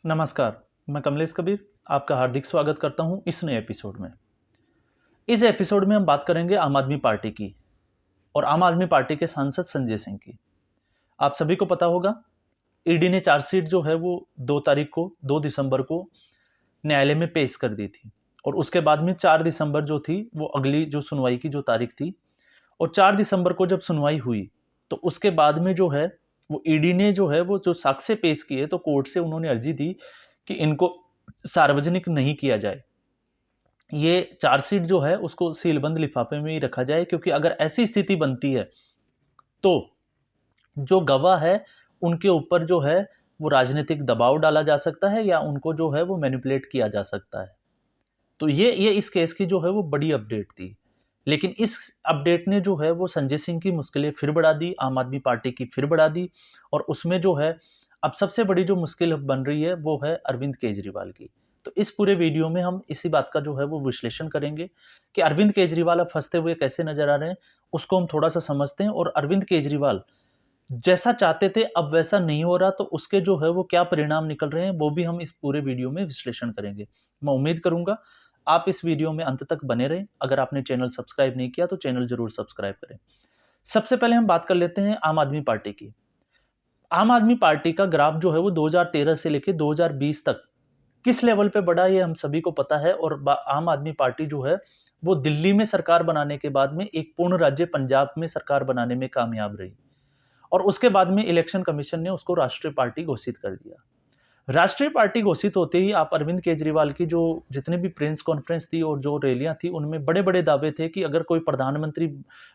नमस्कार, मैं कमलेश कबीर आपका हार्दिक स्वागत करता हूं इस नए एपिसोड में। इस एपिसोड में हम बात करेंगे आम आदमी पार्टी की और आम आदमी पार्टी के सांसद संजय सिंह की। आप सभी को पता होगा, ईडी ने चार्जशीट जो है वो 2 दिसंबर को न्यायालय में पेश कर दी थी और उसके बाद में 4 दिसंबर जो थी वो अगली जो सुनवाई की जो तारीख थी। और 4 दिसंबर को जब सुनवाई हुई तो उसके बाद में जो है वो ईडी ने जो है वो जो साक्ष्य पेश किए तो कोर्ट से उन्होंने अर्जी दी कि इनको सार्वजनिक नहीं किया जाए। ये चार्जशीट जो है उसको सीलबंद लिफाफे में ही रखा जाए, क्योंकि अगर ऐसी स्थिति बनती है तो जो गवाह है उनके ऊपर जो है वो राजनीतिक दबाव डाला जा सकता है या उनको जो है वो मैनिपुलेट किया जा सकता है। तो ये इस केस की जो है वो बड़ी अपडेट थी। लेकिन इस अपडेट ने जो है वो संजय सिंह की मुश्किलें फिर बढ़ा दी, आम आदमी पार्टी की फिर बढ़ा दी। और उसमें जो है अब सबसे बड़ी जो मुश्किल बन रही है वो है अरविंद केजरीवाल की। तो इस पूरे वीडियो में हम इसी बात का जो है वो विश्लेषण करेंगे कि अरविंद केजरीवाल अब फंसते हुए कैसे नजर आ रहे हैं, उसको हम थोड़ा सा समझते हैं। और अरविंद केजरीवाल जैसा चाहते थे अब वैसा नहीं हो रहा, तो उसके जो है वो क्या परिणाम निकल रहे हैं वो भी हम इस पूरे वीडियो में विश्लेषण करेंगे। मैं उम्मीद करूंगा आप इस वीडियो में अंत तक बने रहें। अगर आपने चैनल सब्सक्राइब नहीं किया तो चैनल जरूर सब्सक्राइब करें। सबसे पहले हम बात कर लेते हैं आम आदमी पार्टी की। आम आदमी पार्टी का ग्राफ जो है वो 2013 से लेकर 2020 तक किस लेवल पे बढ़ा ये हम सभी को पता है। और आम आदमी पार्टी जो है वो दिल्ली में सरकार बनाने के बाद में एक पूर्ण राज्य पंजाब में सरकार बनाने में कामयाब रही और उसके बाद में इलेक्शन कमीशन ने उसको राष्ट्रीय पार्टी घोषित कर दिया। राष्ट्रीय पार्टी घोषित होते ही आप अरविंद केजरीवाल की जो जितनी भी प्रेस कॉन्फ्रेंस थी और जो रैलियां थी उनमें बड़े बड़े दावे थे कि अगर कोई प्रधानमंत्री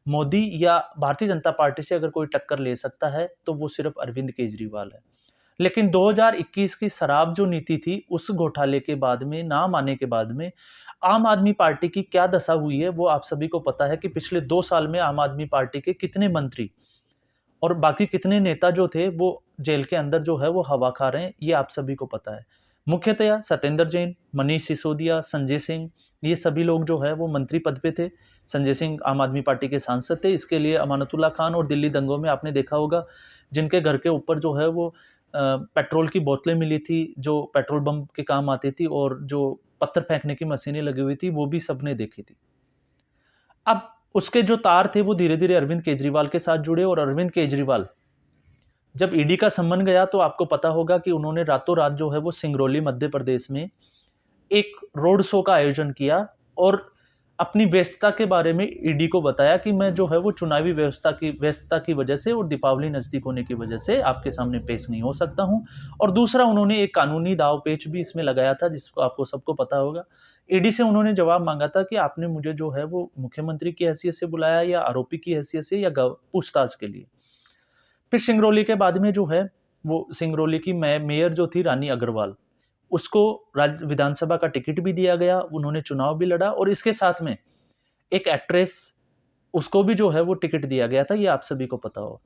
मोदी या भारतीय जनता पार्टी से अगर कोई टक्कर ले सकता है तो वो सिर्फ अरविंद केजरीवाल है। लेकिन 2021 की शराब जो नीति थी उस घोटाले के बाद में, नाम आने के बाद में आम आदमी पार्टी की क्या दशा हुई है वो आप सभी को पता है कि पिछले 2 साल में आम आदमी पार्टी के कितने मंत्री और बाकी कितने नेता जो थे वो जेल के अंदर जो है वो हवा खा रहे हैं, ये आप सभी को पता है। मुख्यतया सत्येंद्र जैन, मनीष सिसोदिया, संजय सिंह, ये सभी लोग जो है वो मंत्री पद पे थे। संजय सिंह आम आदमी पार्टी के सांसद थे। इसके लिए अमानतुल्लाह खान और दिल्ली दंगों में आपने देखा होगा जिनके घर के ऊपर जो है वो पेट्रोल की बोतलें मिली थी जो पेट्रोल बम के काम आती थी और जो पत्थर फेंकने की मशीनें लगी हुई थी वो भी सबने देखी थी। अब उसके जो तार थे वो धीरे धीरे अरविंद केजरीवाल के साथ जुड़े और अरविंद केजरीवाल जब ईडी का सम्मन गया तो आपको पता होगा कि उन्होंने रातों रात जो है वो सिंगरौली मध्य प्रदेश में एक रोड शो का आयोजन किया और अपनी व्यस्तता के बारे में ईडी को बताया कि मैं जो है वो चुनावी व्यस्तता की वजह से और दीपावली नजदीक होने की वजह से आपके सामने पेश नहीं हो सकता हूं। और दूसरा उन्होंने एक कानूनी दाव पेच भी इसमें लगाया था जिसको आपको सबको पता होगा। ईडी से उन्होंने जवाब मांगा था कि आपने मुझे जो है वो मुख्यमंत्री की हैसियत से बुलाया या आरोपी की हैसियत से या पूछताछ के लिए। फिर सिंगरौली के बाद में जो है वो सिंगरौली की मेयर जो थी रानी अग्रवाल, उसको विधानसभा का टिकट भी दिया गया, उन्होंने चुनाव भी लड़ा और इसके साथ में एक एक्ट्रेस उसको भी जो है वो टिकट दिया गया था, ये आप सभी को पता हो।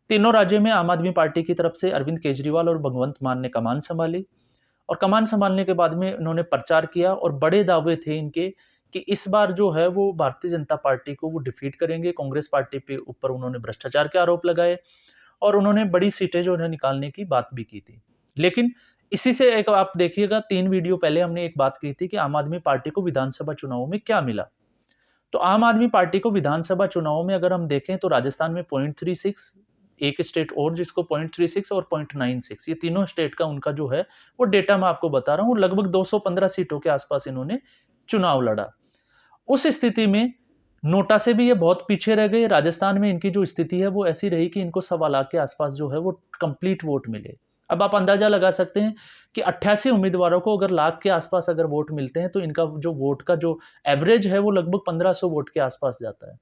तीनों राज्यों में आम आदमी पार्टी की तरफ से अरविंद केजरीवाल और भगवंत मान ने कमान संभाली और कमान संभालने के बाद में उन्होंने प्रचार किया और बड़े दावे थे इनके कि इस बार जो है वो भारतीय जनता पार्टी को वो डिफीट करेंगे। कांग्रेस पार्टी पे ऊपर उन्होंने भ्रष्टाचार के आरोप लगाए और उन्होंने बड़ी सीटें जो है निकालने की बात भी की थी। लेकिन इसी से एक आप देखिएगा 3 वीडियो पहले हमने एक बात की थी कि आम आदमी पार्टी को विधानसभा चुनावों में क्या मिला। तो आम आदमी पार्टी को विधानसभा चुनावों में अगर हम देखें तो राजस्थान में 0.36, एक स्टेट और जिसको 0.36 और 0.96, ये तीनों स्टेट का उनका जो है वो डेटा मैं आपको बता रहा हूँ। लगभग 215 सीटों के आसपास इन्होंने चुनाव लड़ा। उस स्थिति में नोटा से भी ये बहुत पीछे रह गए। राजस्थान में इनकी जो स्थिति है वो ऐसी रही कि इनको 1.25 लाख के आसपास जो है वो कंप्लीट वोट मिले। अब आप अंदाजा लगा सकते हैं कि 88 उम्मीदवारों को अगर लाख के आसपास अगर वोट मिलते हैं तो इनका जो वोट का जो एवरेज है वो लगभग 1500 वोट के आसपास जाता है।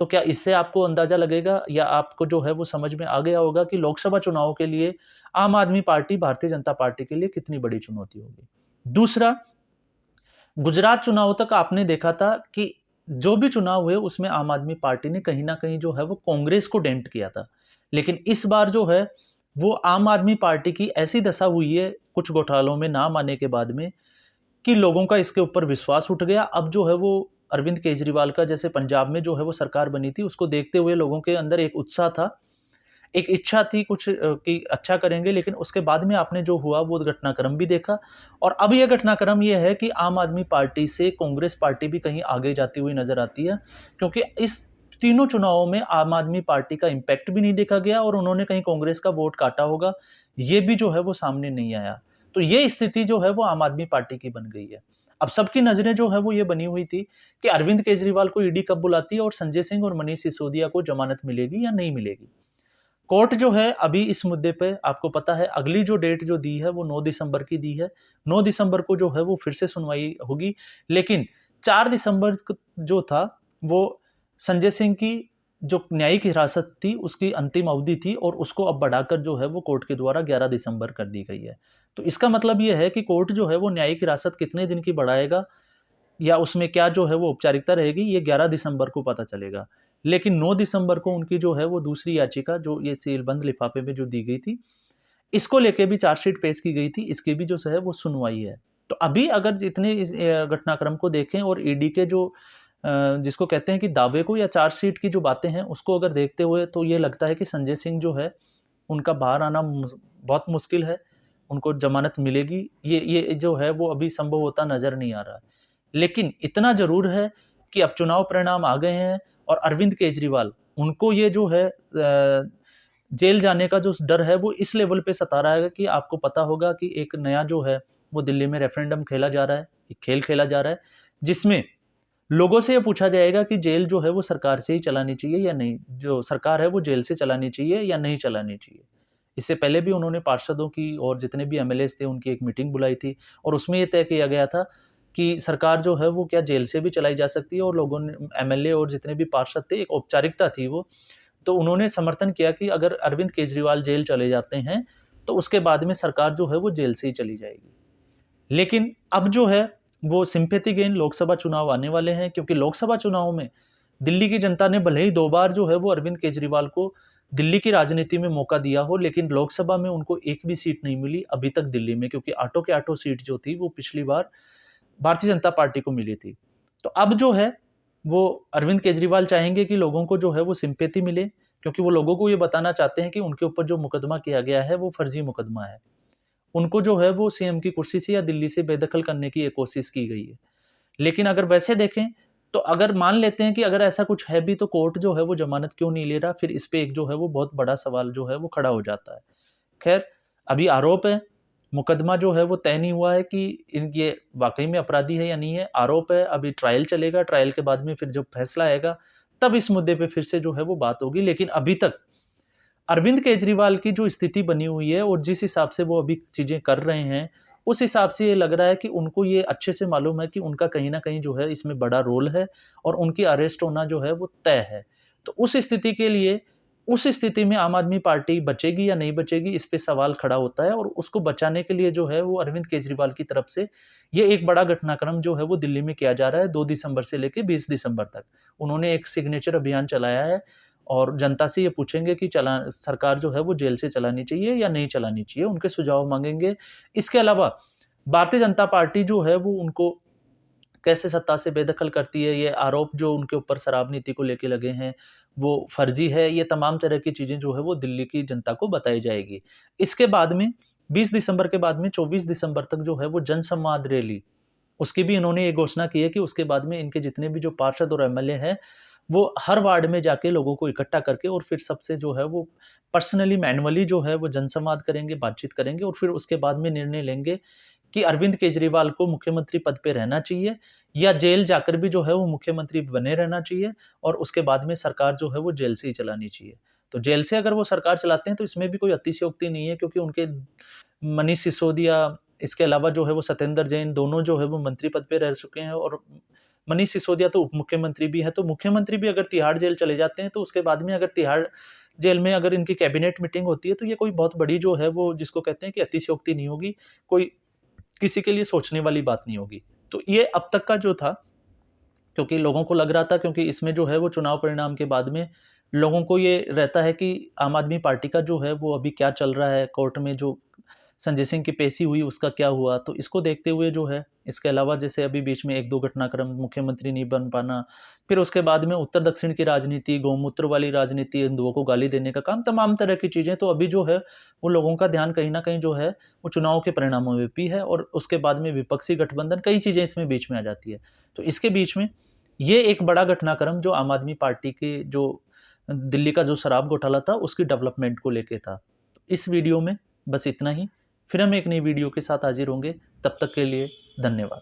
तो क्या इससे आपको अंदाजा लगेगा या आपको जो है वो समझ में आ गया होगा कि लोकसभा चुनाव के लिए आम आदमी पार्टी भारतीय जनता पार्टी के लिए कितनी बड़ी चुनौती होगी। दूसरा, गुजरात चुनाव तक आपने देखा था कि जो भी चुनाव हुए उसमें आम आदमी पार्टी ने कहीं ना कहीं जो है वो कांग्रेस को डेंट किया था। लेकिन इस बार जो है वो आम आदमी पार्टी की ऐसी दशा हुई है कुछ घोटालों में नाम आने के बाद में कि लोगों का इसके ऊपर विश्वास उठ गया। अब जो है वो अरविंद केजरीवाल का जैसे पंजाब में जो है वो सरकार बनी थी उसको देखते हुए लोगों के अंदर एक उत्साह था। एक इच्छा थी कुछ कि अच्छा करेंगे, लेकिन उसके बाद में आपने जो हुआ वो घटनाक्रम भी देखा। और अब ये घटनाक्रम ये है कि आम आदमी पार्टी से कांग्रेस पार्टी भी कहीं आगे जाती हुई नजर आती है, क्योंकि इस तीनों चुनावों में आम आदमी पार्टी का इम्पैक्ट भी नहीं देखा गया और उन्होंने कहीं कांग्रेस का वोट काटा होगा, ये भी जो है वो सामने नहीं आया। तो ये स्थिति जो है वो आम आदमी पार्टी की बन गई है। अब सबकी नजरें जो है वो ये बनी हुई थी कि अरविंद केजरीवाल को ईडी कब बुलाती है और संजय सिंह और मनीष सिसोदिया को जमानत मिलेगी या नहीं मिलेगी। कोर्ट जो है अभी इस मुद्दे पे आपको पता है अगली जो डेट जो दी है वो 9 दिसंबर की दी है। 9 दिसंबर को जो है वो फिर से सुनवाई होगी, लेकिन 4 दिसंबर जो था वो संजय सिंह की जो न्यायिक हिरासत थी उसकी अंतिम अवधि थी और उसको अब बढ़ाकर जो है वो कोर्ट के द्वारा 11 दिसंबर कर दी गई है। तो इसका मतलब ये है कि कोर्ट जो है वो न्यायिक हिरासत कितने दिन की बढ़ाएगा या उसमें क्या जो है वो औपचारिकता रहेगी, ये 11 दिसंबर को पता चलेगा। लेकिन 9 दिसंबर को उनकी जो है वो दूसरी याचिका जो ये सीलबंद लिफाफे में जो दी गई थी, इसको लेके भी चार्जशीट पेश की गई थी, इसकी भी जो है वो सुनवाई है। तो अभी अगर जितने इस घटनाक्रम को देखें और ईडी के जो जिसको कहते हैं कि दावे को या चार्जशीट की जो बातें हैं उसको अगर देखते हुए तो ये लगता है कि संजय सिंह जो है उनका बाहर आना बहुत मुश्किल है, उनको जमानत मिलेगी ये जो है वो अभी संभव होता नजर नहीं आ रहा है। लेकिन इतना जरूर है कि अब चुनाव परिणाम आ गए हैं और अरविंद केजरीवाल उनको ये जो है जेल जाने का जो डर है वो इस लेवल पे सता रहा है कि आपको पता होगा कि एक नया जो है वो दिल्ली में रेफरेंडम खेला जा रहा है, एक खेल खेला जा रहा है जिसमें लोगों से ये पूछा जाएगा कि जेल जो है वो सरकार से ही चलानी चाहिए या नहीं, जो सरकार है वो जेल से चलानी चाहिए या नहीं चलानी चाहिए। इससे पहले भी उन्होंने पार्षदों की और जितने भी एमएलए थे उनकी एक मीटिंग बुलाई थी और उसमें ये तय किया गया था कि सरकार जो है वो क्या जेल से भी चलाई जा सकती है और लोगों ने एमएलए और जितने भी पार्षद थे एक औपचारिकता थी वो, तो उन्होंने समर्थन किया कि अगर अरविंद केजरीवाल जेल चले जाते हैं तो उसके बाद में सरकार जो है वो जेल से ही चली जाएगी। लेकिन अब जो है वो सिंपैथी गेन लोकसभा चुनाव आने वाले हैं, क्योंकि लोकसभा चुनाव में दिल्ली की जनता ने भले ही 2 बार जो है वो अरविंद केजरीवाल को दिल्ली की राजनीति में मौका दिया हो, लेकिन लोकसभा में उनको एक भी सीट नहीं मिली अभी तक दिल्ली में, क्योंकि आठों के आठों सीट जो थी वो पिछली बार भारतीय जनता पार्टी को मिली थी। तो अब जो है वो अरविंद केजरीवाल चाहेंगे कि लोगों को जो है वो सिंपैथी मिले, क्योंकि वो लोगों को ये बताना चाहते हैं कि उनके ऊपर जो मुकदमा किया गया है वो फर्जी मुकदमा है। उनको जो है वो सीएम की कुर्सी से या दिल्ली से बेदखल करने की एक कोशिश की गई है। लेकिन अगर वैसे देखें तो अगर मान लेते हैं कि अगर ऐसा कुछ है भी तो कोर्ट जो है वो जमानत क्यों नहीं ले रहा, फिर इस पे एक जो है वो बहुत बड़ा सवाल जो है वो खड़ा हो जाता है। खैर, अभी आरोप है, मुकदमा जो है वो तय नहीं हुआ है कि ये वाकई में अपराधी है या नहीं है, आरोप है, अभी ट्रायल चलेगा, ट्रायल के बाद में फिर जब फैसला आएगा तब इस मुद्दे पे फिर से जो है वो बात होगी। लेकिन अभी तक अरविंद केजरीवाल की जो स्थिति बनी हुई है और जिस हिसाब से वो अभी चीजें कर रहे हैं, उस हिसाब से ये लग रहा है कि उनको ये अच्छे से मालूम है कि उनका कहीं ना कहीं जो है इसमें बड़ा रोल है और उनकी अरेस्ट होना जो है वो तय है। तो उस स्थिति के लिए, उस स्थिति में आम आदमी पार्टी बचेगी या नहीं बचेगी, इस पे सवाल खड़ा होता है और उसको बचाने के लिए जो है वो अरविंद केजरीवाल की तरफ से ये एक बड़ा घटनाक्रम जो है वो दिल्ली में किया जा रहा है। 2 दिसंबर से लेकर 20 दिसंबर तक उन्होंने एक सिग्नेचर अभियान चलाया है और जनता से ये पूछेंगे कि चला सरकार जो है वो जेल से चलानी चाहिए या नहीं चलानी चाहिए, उनके सुझाव मांगेंगे। इसके अलावा भारतीय जनता पार्टी जो है वो उनको कैसे सत्ता से बेदखल करती है, ये आरोप जो उनके ऊपर शराब नीति को लेके लगे हैं वो फर्जी है, ये तमाम तरह की चीजें जो है वो दिल्ली की जनता को बताई जाएगी। इसके बाद में 20 दिसंबर के बाद में 24 दिसंबर तक जो है वो जनसंवाद रैली, उसकी भी इन्होंने ये घोषणा की है कि उसके बाद में इनके जितने भी जो पार्षद और एमएलए हैं वो हर वार्ड में जाके लोगों को इकट्ठा करके और फिर सबसे जो है वो पर्सनली मैनुअली जो है वो जनसंवाद करेंगे, बातचीत करेंगे और फिर उसके बाद में निर्णय लेंगे कि अरविंद केजरीवाल को मुख्यमंत्री पद पे रहना चाहिए या जेल जाकर भी जो है वो मुख्यमंत्री बने रहना चाहिए और उसके बाद में सरकार जो है वो जेल से ही चलानी चाहिए। तो जेल से अगर वो सरकार चलाते हैं तो इसमें भी कोई अतिशयोक्ति नहीं है, क्योंकि उनके मनीष सिसोदिया, इसके अलावा जो है वो सत्येंद्र जैन दोनों जो है वो मंत्री पद पे रह चुके हैं और मनीष सिसोदिया तो उप मुख्यमंत्री भी है। तो मुख्यमंत्री भी अगर तिहाड़ जेल चले जाते हैं तो उसके बाद में अगर तिहाड़ जेल में अगर इनकी कैबिनेट मीटिंग होती है तो ये कोई बहुत बड़ी जो है वो जिसको कहते हैं कि अतिशयोक्ति नहीं होगी, कोई किसी के लिए सोचने वाली बात नहीं होगी। तो ये अब तक का जो था, क्योंकि लोगों को लग रहा था, क्योंकि इसमें जो है वो चुनाव परिणाम के बाद में लोगों को ये रहता है कि आम आदमी पार्टी का जो है वो अभी क्या चल रहा है, कोर्ट में जो संजय सिंह की पेशी हुई, उसका क्या हुआ, तो इसको देखते हुए जो है, इसके अलावा जैसे अभी बीच में 1-2 घटनाक्रम, मुख्यमंत्री नहीं बन पाना, फिर उसके बाद में उत्तर-दक्षिण की राजनीति, गौमूत्र वाली राजनीति, हिंदुओं को गाली देने का काम, तमाम तरह की चीज़ें, तो अभी जो है, वो लोगों का ध्यान कहीं न कहीं जो है, वो चुनाव के परिणामों में भी है और उसके बाद में विपक्षी गठबंधन, कई चीज़ें इसमें बीच में आ जाती है। तो इसके बीच में ये एक बड़ा घटनाक्रम जो आम आदमी पार्टी के जो दिल्ली का जो शराब घोटाला था, उसकी डेवलपमेंट को लेके था। इस वीडियो में बस इतना ही। फिर हम एक नई वीडियो के साथ हाज़िर होंगे। तब तक के लिए धन्यवाद।